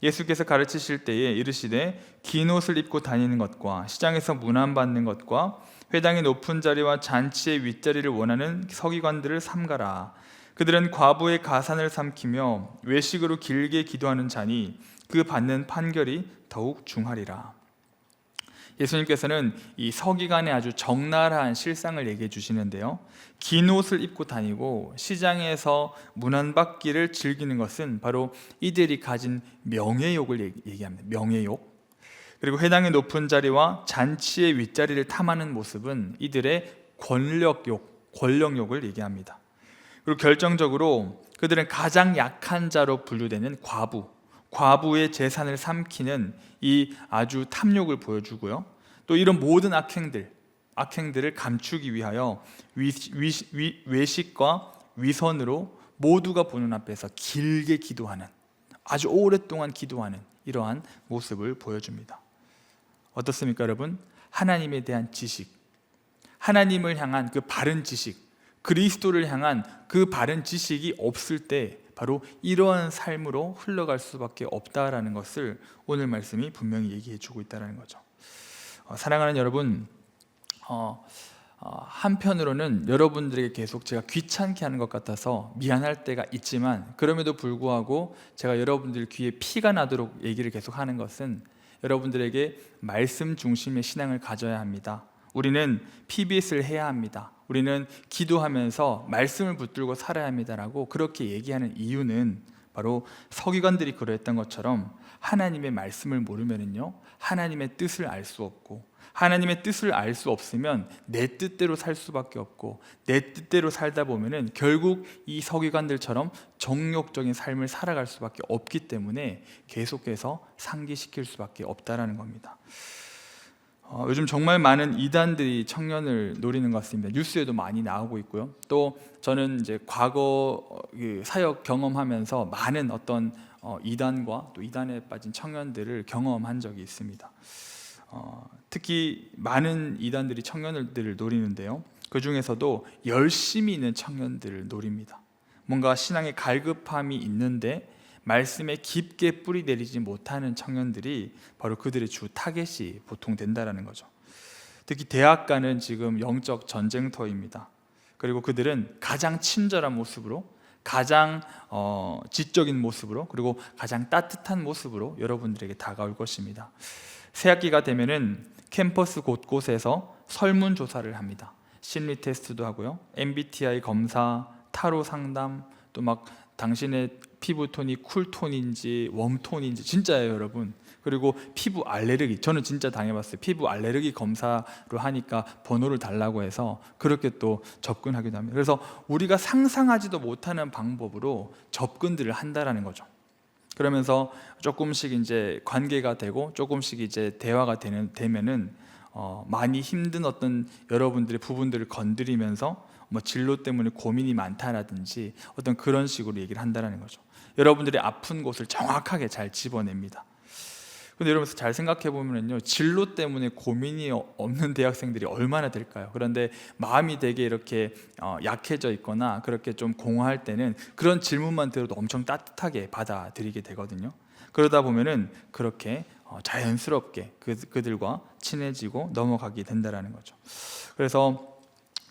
예수께서 가르치실 때에 이르시되 긴 옷을 입고 다니는 것과 시장에서 문안받는 것과 회당의 높은 자리와 잔치의 윗자리를 원하는 서기관들을 삼가라. 그들은 과부의 가산을 삼키며 외식으로 길게 기도하는 자니 그 받는 판결이 더욱 중하리라. 예수님께서는 이 서기관의 아주 적나라한 실상을 얘기해 주시는데요, 긴 옷을 입고 다니고 시장에서 문안받기를 즐기는 것은 바로 이들이 가진 명예욕을 얘기합니다. 명예욕. 그리고 회당의 높은 자리와 잔치의 윗자리를 탐하는 모습은 이들의 권력욕을 얘기합니다. 그리고 결정적으로 그들은 가장 약한 자로 분류되는 과부의 재산을 삼키는 이 아주 탐욕을 보여주고요, 또 이런 모든 악행들을 감추기 위하여 외식과 위선으로 모두가 보는 앞에서 길게 기도하는, 아주 오랫동안 기도하는 이러한 모습을 보여줍니다. 어떻습니까 여러분? 하나님에 대한 지식, 하나님을 향한 그 바른 지식, 그리스도를 향한 그 바른 지식이 없을 때 바로 이러한 삶으로 흘러갈 수밖에 없다라는 것을 오늘 말씀이 분명히 얘기해 주고 있다는 거죠. 사랑하는 여러분, 한편으로는 여러분들에게 계속 제가 귀찮게 하는 것 같아서 미안할 때가 있지만, 그럼에도 불구하고 제가 여러분들 귀에 피가 나도록 얘기를 계속 하는 것은 여러분들에게 말씀 중심의 신앙을 가져야 합니다. 우리는 PBS를 해야 합니다. 우리는 기도하면서 말씀을 붙들고 살아야 합니다라고 그렇게 얘기하는 이유는 바로 서기관들이 그러했던 것처럼 하나님의 말씀을 모르면요, 하나님의 뜻을 알 수 없고, 하나님의 뜻을 알 수 없으면 내 뜻대로 살 수밖에 없고, 내 뜻대로 살다 보면은 결국 이 서기관들처럼 정욕적인 삶을 살아갈 수밖에 없기 때문에 계속해서 상기시킬 수밖에 없다라는 겁니다. 요즘 정말 많은 이단들이 청년을 노리는 것 같습니다. 뉴스에도 많이 나오고 있고요. 또 저는 이제 과거 사역 경험하면서 많은 어떤 이단과 또 이단에 빠진 청년들을 경험한 적이 있습니다. 특히 많은 이단들이 청년들을 노리는데요, 그 중에서도 열심히 있는 청년들을 노립니다. 뭔가 신앙의 갈급함이 있는데 말씀에 깊게 뿌리 내리지 못하는 청년들이 바로 그들의 주 타겟이 보통 된다라는 거죠. 특히 대학가는 지금 영적 전쟁터입니다. 그리고 그들은 가장 친절한 모습으로, 가장 지적인 모습으로, 그리고 가장 따뜻한 모습으로 여러분들에게 다가올 것입니다. 새학기가 되면은 캠퍼스 곳곳에서 설문조사를 합니다. 심리 테스트도 하고요, MBTI 검사, 타로 상담, 또 막 당신의 피부톤이 쿨톤인지 웜톤인지, 진짜예요 여러분. 그리고 피부 알레르기, 저는 진짜 당해봤어요. 피부 알레르기 검사로 하니까 번호를 달라고 해서 그렇게 또 접근하기도 합니다. 그래서 우리가 상상하지도 못하는 방법으로 접근들을 한다라는 거죠. 그러면서 조금씩 이제 관계가 되고 조금씩 이제 대화가 되면은 많이 힘든 어떤 여러분들의 부분들을 건드리면서 뭐 진로 때문에 고민이 많다라든지 어떤 그런 식으로 얘기를 한다라는 거죠. 여러분들의 아픈 곳을 정확하게 잘 집어냅니다. 근데 여러분 잘 생각해 보면요, 진로 때문에 고민이 없는 대학생들이 얼마나 될까요? 그런데 마음이 되게 이렇게 약해져 있거나 그렇게 좀 공허할 때는 그런 질문만 들어도 엄청 따뜻하게 받아들이게 되거든요. 그러다 보면은 그렇게 자연스럽게 그들과 친해지고 넘어가게 된다라는 거죠. 그래서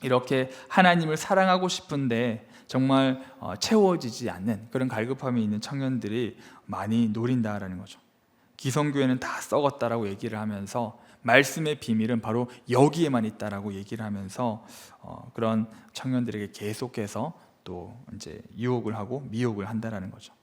이렇게 하나님을 사랑하고 싶은데 정말 채워지지 않는 그런 갈급함이 있는 청년들이 많이 노린다라는 거죠. 기성교회는 다 썩었다라고 얘기를 하면서 말씀의 비밀은 바로 여기에만 있다라고 얘기를 하면서 그런 청년들에게 계속해서 또 이제 유혹을 하고 미혹을 한다라는 거죠.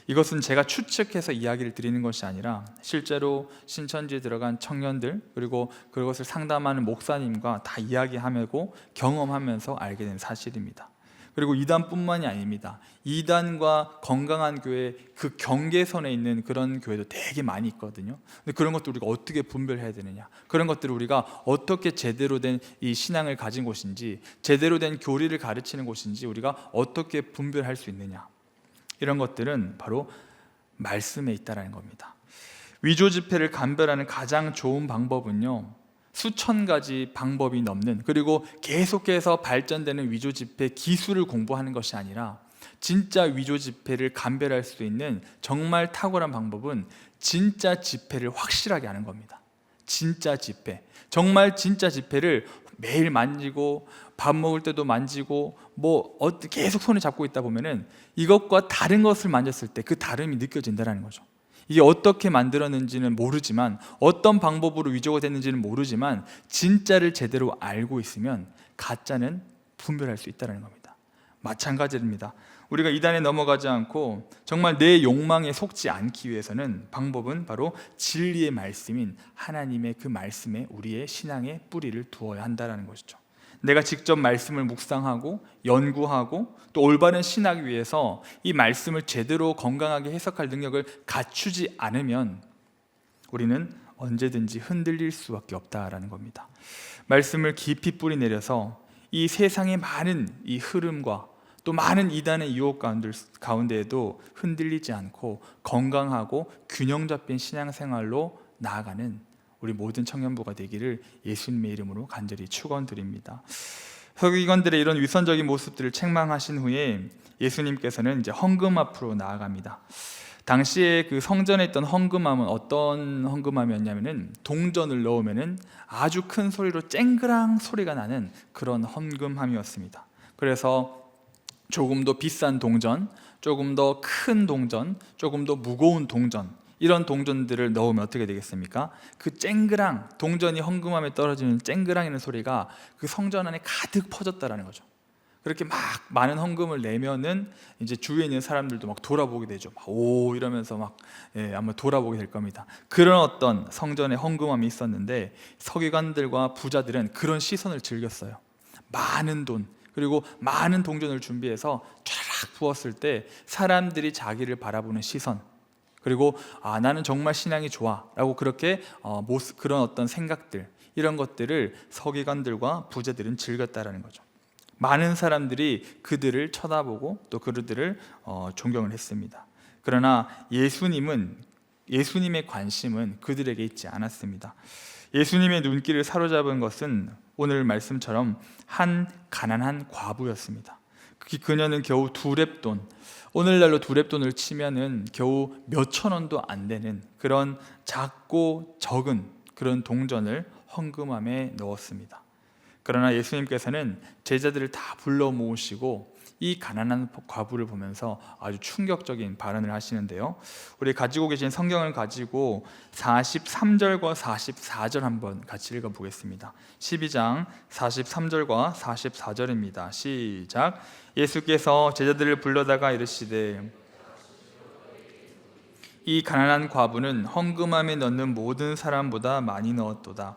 이것은 제가 추측해서 이야기를 드리는 것이 아니라 실제로 신천지에 들어간 청년들, 그리고 그것을 상담하는 목사님과 다 이야기하고 경험하면서 알게 된 사실입니다. 그리고 이단뿐만이 아닙니다. 이단과 건강한 교회 그 경계선에 있는 그런 교회도 되게 많이 있거든요. 근데 그런 것들 우리가 어떻게 분별해야 되느냐, 그런 것들을 우리가 어떻게 제대로 된 이 신앙을 가진 곳인지, 제대로 된 교리를 가르치는 곳인지 우리가 어떻게 분별할 수 있느냐, 이런 것들은 바로 말씀에 있다는 겁니다. 위조 지폐를 감별하는 가장 좋은 방법은요, 수천 가지 방법이 넘는, 그리고 계속해서 발전되는 위조 지폐 기술을 공부하는 것이 아니라 진짜 위조 지폐를 감별할 수 있는 정말 탁월한 방법은 진짜 지폐를 확실하게 아는 겁니다. 진짜 지폐, 정말 진짜 지폐를 매일 만지고 밥 먹을 때도 만지고 계속 손에 잡고 있다 보면은 이것과 다른 것을 만졌을 때 그 다름이 느껴진다는 거죠. 이게 어떻게 만들었는지는 모르지만, 어떤 방법으로 위조가 됐는지는 모르지만 진짜를 제대로 알고 있으면 가짜는 분별할 수 있다는 겁니다. 마찬가지입니다. 우리가 이단에 넘어가지 않고 정말 내 욕망에 속지 않기 위해서는 방법은 바로 진리의 말씀인 하나님의 그 말씀에 우리의 신앙의 뿌리를 두어야 한다는 것이죠. 내가 직접 말씀을 묵상하고 연구하고 또 올바른 신학 위해서 이 말씀을 제대로 건강하게 해석할 능력을 갖추지 않으면 우리는 언제든지 흔들릴 수밖에 없다라는 겁니다. 말씀을 깊이 뿌리 내려서 이 세상의 많은 이 흐름과 또 많은 이단의 유혹 가운데에도 흔들리지 않고 건강하고 균형 잡힌 신앙생활로 나아가는 우리 모든 청년부가 되기를 예수님의 이름으로 간절히 축원드립니다. 서기관들의 이런 위선적인 모습들을 책망하신 후에 예수님께서는 이제 헌금 앞으로 나아갑니다. 당시에 그 성전에 있던 헌금함은 어떤 헌금함이었냐면은 동전을 넣으면은 아주 큰 소리로 쨍그랑 소리가 나는 그런 헌금함이었습니다. 그래서 조금 더 비싼 동전, 조금 더 큰 동전, 조금 더 무거운 동전, 이런 동전들을 넣으면 어떻게 되겠습니까? 그 쨍그랑, 동전이 헌금함에 떨어지는 쨍그랑이는 소리가 그 성전 안에 가득 퍼졌다라는 거죠. 그렇게 막 많은 헌금을 내면은 이제 주위에 있는 사람들도 막 돌아보게 되죠. 오 이러면서 막 아마 돌아보게 될 겁니다. 그런 어떤 성전의 헌금함이 있었는데 서기관들과 부자들은 그런 시선을 즐겼어요. 많은 돈, 그리고 많은 동전을 준비해서 쫙 부었을 때 사람들이 자기를 바라보는 시선, 그리고 나는 정말 신앙이 좋아 라고 그렇게 그런 어떤 생각들, 이런 것들을 서기관들과 부자들은 즐겼다라는 거죠. 많은 사람들이 그들을 쳐다보고 또 그들을 존경을 했습니다. 그러나 예수님의 관심은 그들에게 있지 않았습니다. 예수님의 눈길을 사로잡은 것은 오늘 말씀처럼 한 가난한 과부였습니다. 그녀는 겨우 2렙돈, 오늘날로 2렙돈을 치면은 겨우 몇천 원도 안 되는 그런 작고 적은 그런 동전을 헌금함에 넣었습니다. 그러나 예수님께서는 제자들을 다 불러 모으시고 이 가난한 과부를 보면서 아주 충격적인 발언을 하시는데요. 우리 가지고 계신 성경을 가지고 43절과 44절 한번 같이 읽어보겠습니다. 12장 43절과 44절입니다. 시작. 예수께서 제자들을 불러다가 이르시되 이 가난한 과부는 헌금함에 넣는 모든 사람보다 많이 넣었도다.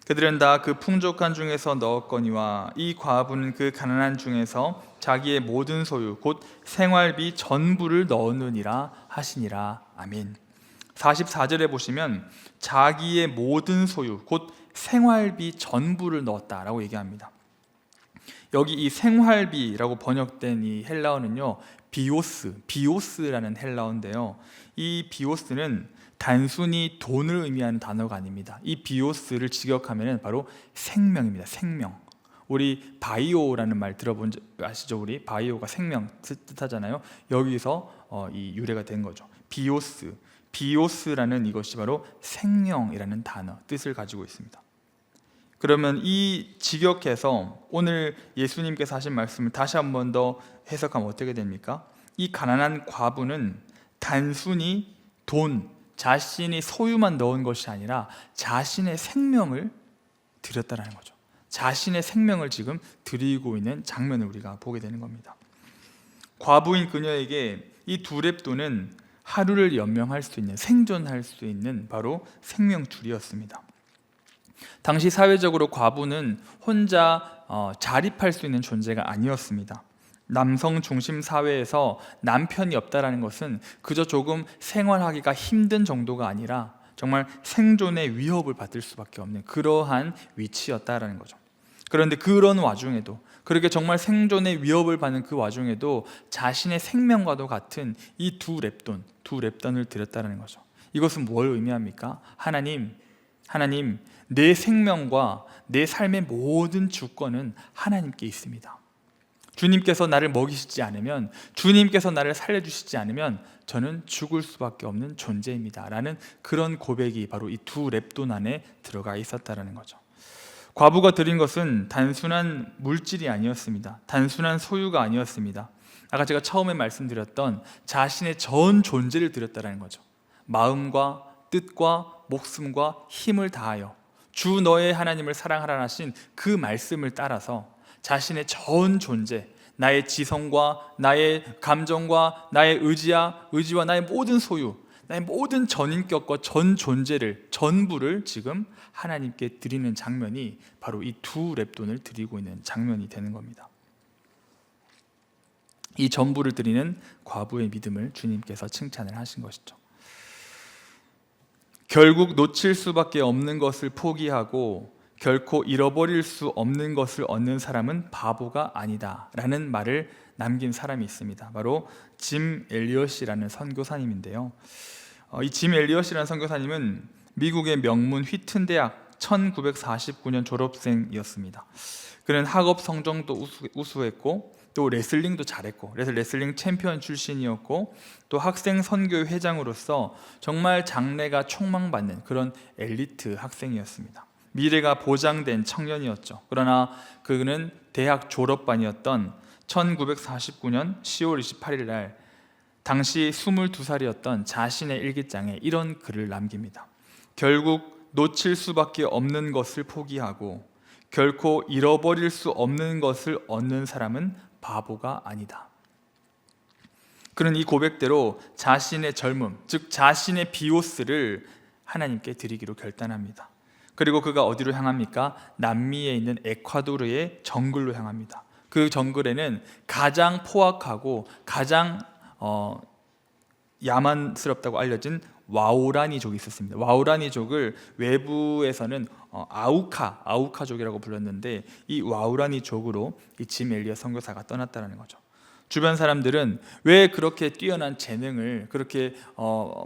그들은 다 그 풍족한 중에서 넣었거니와 이 과부는 그 가난한 중에서 자기의 모든 소유 곧 생활비 전부를 넣었느니라 하시니라. 아멘. 44절에 보시면 자기의 모든 소유 곧 생활비 전부를 넣었다라고 얘기합니다. 여기 이 생활비라고 번역된 이 헬라어는요, 비오스라는 헬라어인데요. 이 비오스는 단순히 돈을 의미하는 단어가 아닙니다. 이 비오스를 직역하면 바로 생명입니다. 생명. 우리 바이오라는 말 들어본 적 아시죠? 우리 바이오가 생명 뜻하잖아요. 여기서 이 유래가 된 거죠. 비오스라는 이것이 바로 생명이라는 단어 뜻을 가지고 있습니다. 그러면 이 직역해서 오늘 예수님께서 하신 말씀을 다시 한 번 더 해석하면 어떻게 됩니까? 이 가난한 과부는 단순히 돈, 자신이 소유만 넣은 것이 아니라 자신의 생명을 드렸다는 거죠. 자신의 생명을 지금 드리고 있는 장면을 우리가 보게 되는 겁니다. 과부인 그녀에게 이 2렙돈은 하루를 연명할 수 있는, 생존할 수 있는 바로 생명줄이었습니다. 당시 사회적으로 과부는 혼자 자립할 수 있는 존재가 아니었습니다. 남성 중심 사회에서 남편이 없다라는 것은 그저 조금 생활하기가 힘든 정도가 아니라 정말 생존의 위협을 받을 수밖에 없는 그러한 위치였다라는 거죠. 그런데 그런 와중에도, 그렇게 정말 생존의 위협을 받는 그 와중에도 자신의 생명과도 같은 이 2렙돈을 드렸다는 거죠. 이것은 뭘 의미합니까? 하나님, 내 생명과 내 삶의 모든 주권은 하나님께 있습니다. 주님께서 나를 먹이시지 않으면, 주님께서 나를 살려주시지 않으면 저는 죽을 수밖에 없는 존재입니다 라는 그런 고백이 바로 이 2렙돈 안에 들어가 있었다는 거죠. 과부가 드린 것은 단순한 물질이 아니었습니다. 단순한 소유가 아니었습니다. 아까 제가 처음에 말씀드렸던 자신의 전 존재를 드렸다는 거죠. 마음과 뜻과 목숨과 힘을 다하여 주 너의 하나님을 사랑하라 하신 그 말씀을 따라서 자신의 전 존재, 나의 지성과 나의 감정과 나의 의지와 나의 모든 소유, 나의 모든 전인격과 전 존재를, 전부를 지금 하나님께 드리는 장면이 바로 이 2렙돈을 드리고 있는 장면이 되는 겁니다. 이 전부를 드리는 과부의 믿음을 주님께서 칭찬을 하신 것이죠. 결국 놓칠 수밖에 없는 것을 포기하고 결코 잃어버릴 수 없는 것을 얻는 사람은 바보가 아니다 라는 말을 남긴 사람이 있습니다. 바로 짐 엘리엇이라는 선교사님인데요. 이 짐 엘리엇이라는 선교사님은 미국의 명문 휘튼 대학 1949년 졸업생이었습니다. 그는 학업 성적도 우수했고 또 레슬링도 잘했고, 그래서 레슬링 챔피언 출신이었고, 또 학생 선교 회장으로서 정말 장래가 촉망받는 그런 엘리트 학생이었습니다. 미래가 보장된 청년이었죠. 그러나 그는 대학 졸업반이었던 1949년 10월 28일 날 당시 22살이었던 자신의 일기장에 이런 글을 남깁니다. 결국 놓칠 수밖에 없는 것을 포기하고 결코 잃어버릴 수 없는 것을 얻는 사람은 바보가 아니다. 그는 이 고백대로 자신의 젊음, 즉 자신의 비오스를 하나님께 드리기로 결단합니다. 그리고 그가 어디로 향합니까? 남미에 있는 에콰도르의 정글로 향합니다. 그 정글에는 가장 포악하고 가장 야만스럽다고 알려진 와오라니족이 있었습니다. 와오라니족을 외부에서는 아우카족이라고 불렀는데 이 와오라니족으로 이 짐 엘리엇 선교사가 떠났다는 거죠. 주변 사람들은 왜 그렇게 뛰어난 재능을 그렇게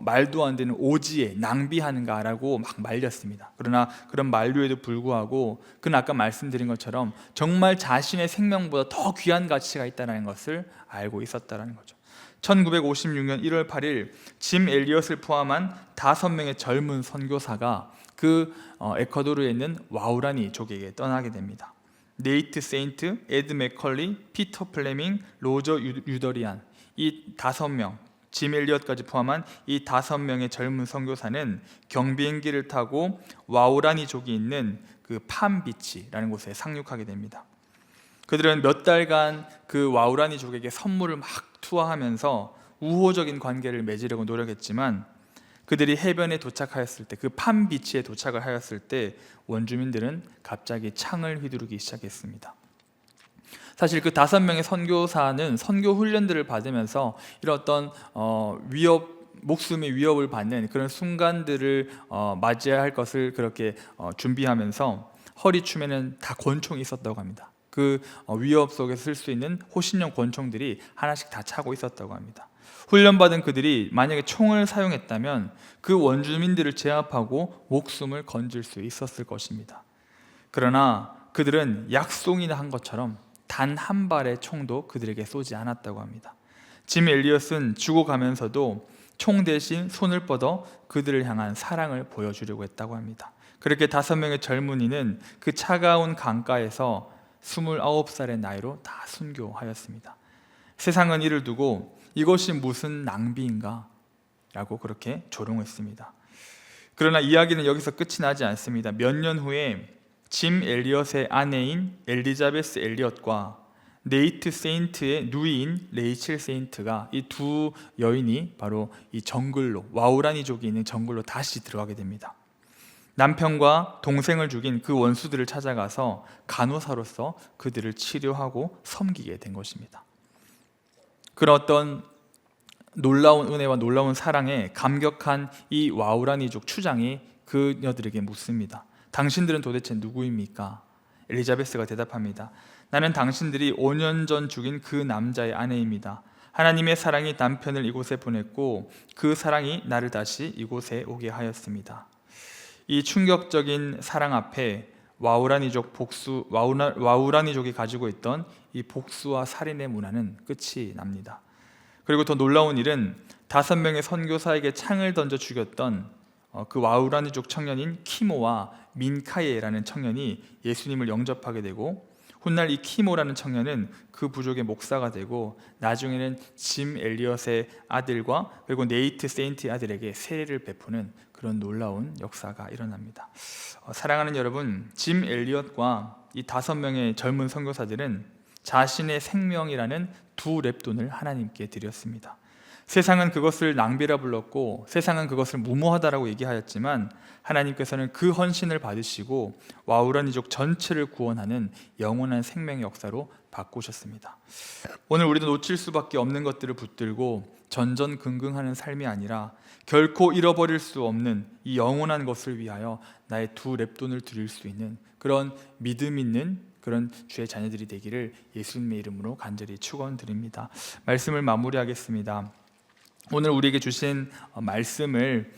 말도 안 되는 오지에 낭비하는가라고 막 말렸습니다. 그러나 그런 만류에도 불구하고 그는 아까 말씀드린 것처럼 정말 자신의 생명보다 더 귀한 가치가 있다는 것을 알고 있었다는 거죠. 1956년 1월 8일 짐 엘리엇을 포함한 5명의 젊은 선교사가 그 에콰도르에 있는 와우라니족에게 떠나게 됩니다. 네이트 세인트, 에드 맥컬리, 피터 플레밍, 로저 유더리안, 이 5명, 짐 엘리엇까지 포함한 이 5명의 젊은 선교사는 경비행기를 타고 와우라니족이 있는 그 팜비치라는 곳에 상륙하게 됩니다. 그들은 몇 달간 그 와우라니족에게 선물을 막 투하하면서 우호적인 관계를 맺으려고 노력했지만 그들이 해변에 도착하였을 때, 그 팜비치에 도착을 하였을 때 원주민들은 갑자기 창을 휘두르기 시작했습니다. 사실 그 5명의 선교사는 선교 훈련들을 받으면서 이런 어떤 목숨의 위협을 받는 그런 순간들을 맞이할 것을 그렇게 준비하면서 허리춤에는 다 권총이 있었다고 합니다. 그 위협 속에서 쓸 수 있는 호신용 권총들이 하나씩 다 차고 있었다고 합니다. 훈련받은 그들이 만약에 총을 사용했다면 그 원주민들을 제압하고 목숨을 건질 수 있었을 것입니다. 그러나 그들은 약속이나 한 것처럼 단 한 발의 총도 그들에게 쏘지 않았다고 합니다. 짐 엘리엇은 죽어가면서도 총 대신 손을 뻗어 그들을 향한 사랑을 보여주려고 했다고 합니다. 그렇게 5명의 젊은이는 그 차가운 강가에서 29살의 나이로 다 순교하였습니다. 세상은 이를 두고 이것이 무슨 낭비인가? 라고 그렇게 조롱했습니다. 그러나 이야기는 여기서 끝이 나지 않습니다. 몇 년 후에 짐 엘리엇의 아내인 엘리자베스 엘리엇과 네이트 세인트의 누이인 레이첼 세인트가 이 두 여인이 바로 이 정글로, 와우라니족이 있는 정글로 다시 들어가게 됩니다. 남편과 동생을 죽인 그 원수들을 찾아가서 간호사로서 그들을 치료하고 섬기게 된 것입니다. 그런 어떤 놀라운 은혜와 놀라운 사랑에 감격한 이 와우라니족 추장이 그녀들에게 묻습니다. 당신들은 도대체 누구입니까? 엘리자베스가 대답합니다. 나는 당신들이 5년 전 죽인 그 남자의 아내입니다. 하나님의 사랑이 남편을 이곳에 보냈고 그 사랑이 나를 다시 이곳에 오게 하였습니다. 이 충격적인 사랑 앞에 와우라니족이 가지고 있던 이 복수와 살인의 문화는 끝이 납니다. 그리고 더 놀라운 일은 5명의 선교사에게 창을 던져 죽였던 그 와우라니족 청년인 키모와 민카예라는 청년이 예수님을 영접하게 되고, 훗날 이 키모라는 청년은 그 부족의 목사가 되고 나중에는 짐 엘리엇의 아들과 그리고 네이트 세인트의 아들에게 세례를 베푸는 그런 놀라운 역사가 일어납니다. 사랑하는 여러분, 짐 엘리엇과 이 5명의 젊은 선교사들은 자신의 생명이라는 2렙돈을 하나님께 드렸습니다. 세상은 그것을 낭비라 불렀고 세상은 그것을 무모하다라고 얘기하였지만 하나님께서는 그 헌신을 받으시고 와우라니족 전체를 구원하는 영원한 생명의 역사로 바꾸셨습니다. 오늘 우리도 놓칠 수밖에 없는 것들을 붙들고 전전긍긍하는 삶이 아니라 결코 잃어버릴 수 없는 이 영원한 것을 위하여 나의 2렙돈을 드릴 수 있는 그런 믿음 있는 그런 주의 자녀들이 되기를 예수님의 이름으로 간절히 축원드립니다. 말씀을 마무리하겠습니다. 오늘 우리에게 주신 말씀을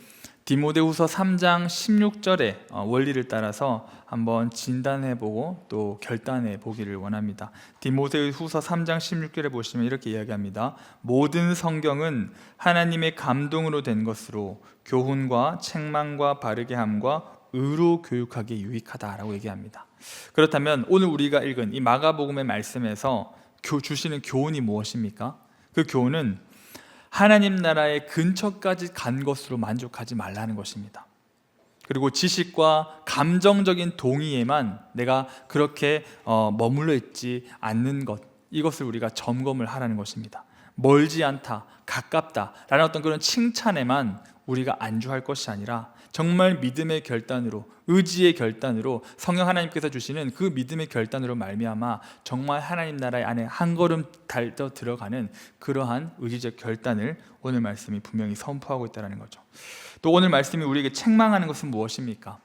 디모데후서 3장 16절의 원리를 따라서 한번 진단해보고 또 결단해보기를 원합니다. 디모데후서 3장 16절에 보시면 이렇게 이야기합니다. 모든 성경은 하나님의 감동으로 된 것으로 교훈과 책망과 바르게 함과 의로 교육하기에 유익하다라고 얘기합니다. 그렇다면 오늘 우리가 읽은 이 마가복음의 말씀에서 주시는 교훈이 무엇입니까? 그 교훈은 하나님 나라의 근처까지 간 것으로 만족하지 말라는 것입니다. 그리고 지식과 감정적인 동의에만 내가 그렇게 머물러 있지 않는 것, 이것을 우리가 점검을 하라는 것입니다. 멀지 않다, 가깝다 라는 어떤 그런 칭찬에만 우리가 안주할 것이 아니라 정말 믿음의 결단으로, 의지의 결단으로 성령 하나님께서 주시는 그 믿음의 결단으로 말미암아 정말 하나님 나라의 안에 한 걸음 더 들어가는 그러한 의지적 결단을 오늘 말씀이 분명히 선포하고 있다는 거죠. 또 오늘 말씀이 우리에게 책망하는 것은 무엇입니까?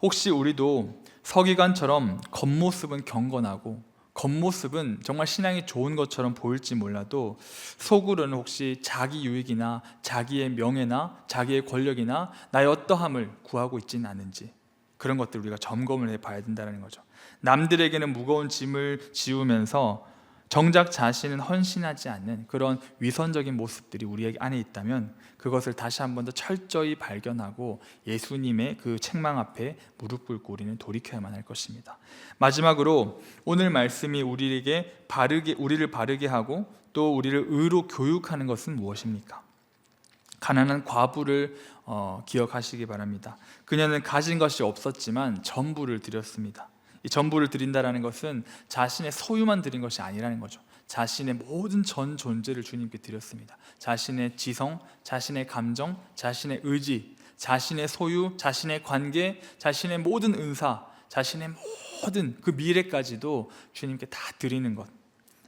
혹시 우리도 서기관처럼 겉모습은 경건하고 겉모습은 정말 신앙이 좋은 것처럼 보일지 몰라도 속으로는 혹시 자기 유익이나 자기의 명예나 자기의 권력이나 나의 어떠함을 구하고 있지는 않은지, 그런 것들 우리가 점검을 해봐야 된다는 거죠. 남들에게는 무거운 짐을 지우면서 정작 자신은 헌신하지 않는 그런 위선적인 모습들이 우리 안에 있다면 그것을 다시 한 번 더 철저히 발견하고 예수님의 그 책망 앞에 무릎 꿇고 우리는 돌이켜야만 할 것입니다. 마지막으로 오늘 말씀이 우리를 바르게 하고 또 우리를 의로 교육하는 것은 무엇입니까? 가난한 과부를 기억하시기 바랍니다. 그녀는 가진 것이 없었지만 전부를 드렸습니다. 이 전부를 드린다라는 것은 자신의 소유만 드린 것이 아니라는 거죠. 자신의 모든 전 존재를 주님께 드렸습니다. 자신의 지성, 자신의 감정, 자신의 의지, 자신의 소유, 자신의 관계, 자신의 모든 은사, 자신의 모든 그 미래까지도 주님께 다 드리는 것,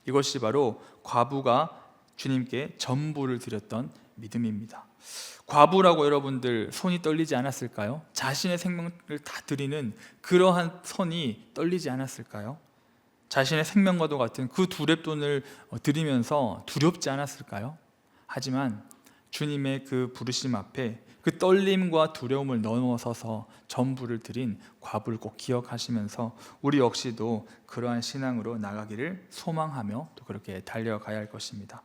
이것이 바로 과부가 주님께 전부를 드렸던 믿음입니다. 과부라고 여러분들 손이 떨리지 않았을까요? 자신의 생명을 다 드리는 그러한 손이 떨리지 않았을까요? 자신의 생명과도 같은 그 두 렙돈을 드리면서 두렵지 않았을까요? 하지만 주님의 그 부르심 앞에 그 떨림과 두려움을 넘어서서 전부를 드린 과부를 꼭 기억하시면서 우리 역시도 그러한 신앙으로 나가기를 소망하며 또 그렇게 달려가야 할 것입니다.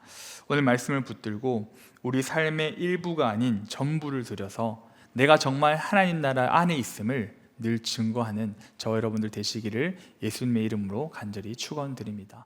오늘 말씀을 붙들고 우리 삶의 일부가 아닌 전부를 드려서 내가 정말 하나님 나라 안에 있음을 늘 증거하는 저 여러분들 되시기를 예수님의 이름으로 간절히 축원드립니다.